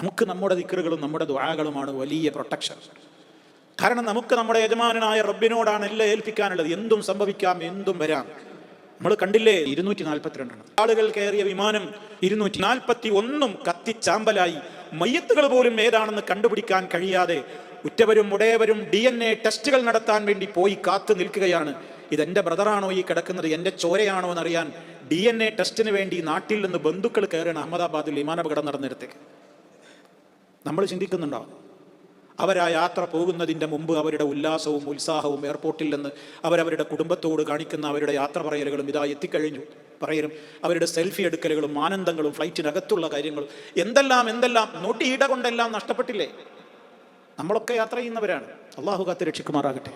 നമുക്ക് നമ്മുടെ ദിക്റുകളും നമ്മുടെ ദുആകളുമാണ് വലിയ പ്രൊട്ടക്ഷൻ. കാരണം നമുക്ക് നമ്മുടെ യജമാനായ റബ്ബിനോടാണ് എല്ലാം ഏൽപ്പിക്കാനുള്ളത്. എന്തും സംഭവിക്കാം, എന്തും വരാം. നമ്മൾ കണ്ടില്ലേ 242 ആളുകൾ കയറിയ വിമാനം 241 കത്തിച്ചാമ്പലായി. മയ്യത്തുകൾ പോലും ഏതാണെന്ന് കണ്ടുപിടിക്കാൻ കഴിയാതെ ഉറ്റവരും ഉടയവരും DNA ടെസ്റ്റുകൾ നടത്താൻ വേണ്ടി പോയി കാത്തു നിൽക്കുകയാണ്. ഇതെന്റെ ബ്രദറാണോ ഈ കിടക്കുന്നത്, എൻ്റെ ചോരയാണോ എന്നറിയാൻ DNA ടെസ്റ്റിന് വേണ്ടി നാട്ടിൽ നിന്ന് ബന്ധുക്കൾ കയറിയാണ് അഹമ്മദാബാദിൽ വിമാനാപകടം നടന്നിടത്തേക്ക്. നമ്മൾ ചിന്തിക്കുന്നുണ്ടോ? അവരാ യാത്ര പോകുന്നതിൻ്റെ മുമ്പ് അവരുടെ ഉല്ലാസവും ഉത്സാഹവും എയർപോർട്ടിൽ നിന്ന് അവരവരുടെ കുടുംബത്തോട് കാണിക്കുന്ന അവരുടെ യാത്ര പറയലുകളും ഇതാ എത്തിക്കഴിഞ്ഞു പറയലും, അവരുടെ സെൽഫി എടുക്കലുകളും ആനന്ദങ്ങളും ഫ്ലൈറ്റിനകത്തുള്ള കാര്യങ്ങളും എന്തെല്ലാം നൊടിയിട കൊണ്ടെല്ലാം നഷ്ടപ്പെട്ടില്ലേ? നമ്മളൊക്കെ യാത്ര ചെയ്യുന്നവരാണ്. അള്ളാഹു കാത്ത് രക്ഷിക്കുമാറാകട്ടെ.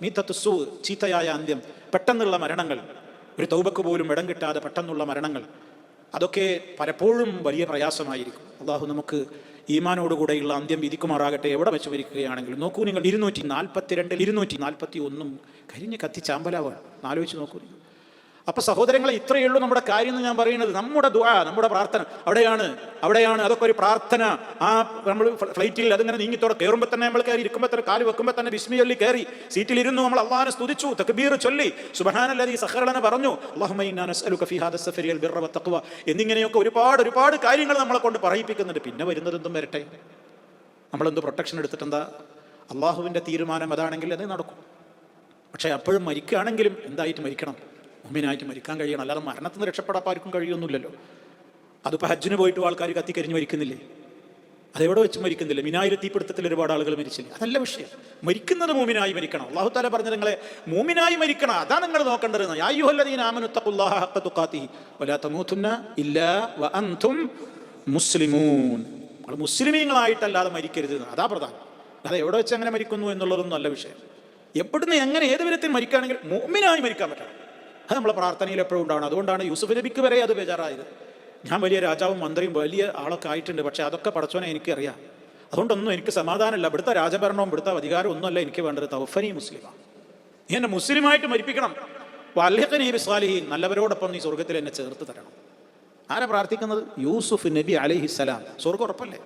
മീത്തത്ത് സൂ, ചീത്തയായ അന്ത്യം, പെട്ടെന്നുള്ള മരണങ്ങൾ, ഒരു തൗബക്ക് പോലും ഇടം കിട്ടാതെ പെട്ടെന്നുള്ള മരണങ്ങൾ, അതൊക്കെ പലപ്പോഴും വലിയ പ്രയാസമായിരിക്കും. അള്ളാഹു നമുക്ക് ഈമാനോടുകൂടെയുള്ള അന്ത്യം വിധിക്കുമാറാകട്ടെ. എവിടെ വെച്ച് മരിക്കുകയാണെങ്കിലും നോക്കൂ നിങ്ങൾ, 242 241 കരിഞ്ഞ് കത്തിച്ചാമ്പലാവാണ്. ആലോചിച്ച് നോക്കൂ. അപ്പൊ സഹോദരങ്ങളെ, ഇത്രയേ ഉള്ളൂ നമ്മുടെ കാര്യം എന്ന് ഞാൻ പറയുന്നത്. നമ്മുടെ ദുആ, നമ്മുടെ പ്രാർത്ഥന അവിടെയാണ്. അതൊക്കെ ഒരു പ്രാർത്ഥന. ആ നമ്മൾ ഫ്ലൈറ്റിൽ അതിങ്ങനെ നീങ്ങിത്തോടെ കയറുമ്പോൾ തന്നെ നമ്മൾ കയറി ഇരിക്കുമ്പോൾ തന്നെ കാല് വെക്കുമ്പോൾ തന്നെ ബിസ്മി ചൊല്ലി കയറി സീറ്റിലിരുന്നു. നമ്മൾ അള്ളാഹിനെ സ്തുതിച്ചു, തക്ബീർ ചൊല്ലി, സുബ്ഹാനല്ലദീ സഖറലന പറഞ്ഞു, അല്ലാഹുമ്മ ഇന്നാ നസ്അലുക ഫീ ഹാദാ സഫരി അൽ ബിർറ വത്തഖ്വ എന്നിങ്ങനെയൊക്കെ ഒരുപാട് കാര്യങ്ങൾ നമ്മളെ കൊണ്ട് പറയിപ്പിക്കുന്നുണ്ട്. പിന്നെ വരുന്നതെന്തും വരട്ടെ. നമ്മളെന്ത് പ്രൊട്ടക്ഷൻ എടുത്തിട്ടെന്താ? അള്ളാഹുവിൻ്റെ തീരുമാനം അതാണെങ്കിൽ അത് നടക്കും. പക്ഷേ അപ്പോഴും മരിക്കുകയാണെങ്കിലും എന്തായിട്ട് മരിക്കണം? മുഅ്മിനായിട്ട് മരിക്കാൻ കഴിയണം. അല്ലാതെ മരണത്തിൽ നിന്ന് രക്ഷപ്പെടാൻ ആർക്കും കഴിയൊന്നുമില്ലല്ലോ. അതിപ്പോൾ ഹജ്ജിന് പോയിട്ട് ആൾക്കാർ കത്തിക്കരിഞ്ഞ് മരിക്കുന്നില്ലേ? അതെവിടെ വെച്ച് മരിക്കുന്നില്ല? മിനായിലെ തീപിടുത്തത്തിൽ ഒരുപാട് ആളുകൾ മരിച്ചില്ലേ? അതല്ല വിഷയം. മരിക്കുന്നത് മുഅ്മിനായി മരിക്കണം. അല്ലാഹു തആല പറഞ്ഞത് നിങ്ങളെ മുഅ്മിനായി മരിക്കണം, അതാണ് നിങ്ങൾ നോക്കേണ്ടത്. യാ അയ്യുഹല്ലദീന ആമനു തഖുല്ലാഹ ഹഖ്ക തുഖാതിഹി വലാ തമൂതുന്ന ഇല്ലാ വഅൻതും മുസ്ലിമൂൻ. നമ്മൾ മുസ്ലിമീങ്ങളായിട്ടല്ലാതെ മരിക്കരുത്, അതാ പ്രധാനം. അത് എവിടെ വെച്ച് അങ്ങനെ മരിക്കുന്നു എന്നുള്ളതൊന്നും അല്ല വിഷയം. എവിടുന്ന് എങ്ങനെ ഏത് വിധത്തിൽ മരിക്കുകയാണെങ്കിൽ മുഅ്മിനായി മരിക്കാൻ പറ്റണം. അത് നമ്മളെ പ്രാർത്ഥനയിൽ എപ്പോഴും ഉണ്ടാവണം. അതുകൊണ്ടാണ് യൂസുഫ് നബിക്ക് വരെ അത് ബേജാറായത്. ഞാൻ വലിയ രാജാവും മന്ത്രിയും വലിയ ആളൊക്കെ ആയിട്ടുണ്ട്, പക്ഷെ അതൊക്കെ പടച്ചോനെ എനിക്കറിയാം. അതുകൊണ്ടൊന്നും എനിക്ക് സമാധാനമില്ല. ഇവിടുത്തെ രാജഭരണവും ഇവിടുത്തെ അധികാരം ഒന്നുമല്ല എനിക്ക് വേണ്ടത്. തവഫനി മുസ്ലിമാണ്. നീ എന്നെ മുസ്ലിമായിട്ട് മരിപ്പിക്കണം. വൽഹിഖ്നി ബിസ്സാലിഹീൻ, നല്ലവരോടൊപ്പം നീ സ്വർഗത്തിൽ എന്നെ ചേർത്ത് തരണം. ആരാ പ്രാർത്ഥിക്കുന്നത്? യൂസുഫ് നബി അലൈഹിസ്സലാം. സ്വർഗ്ഗം ഉറപ്പല്ലേ?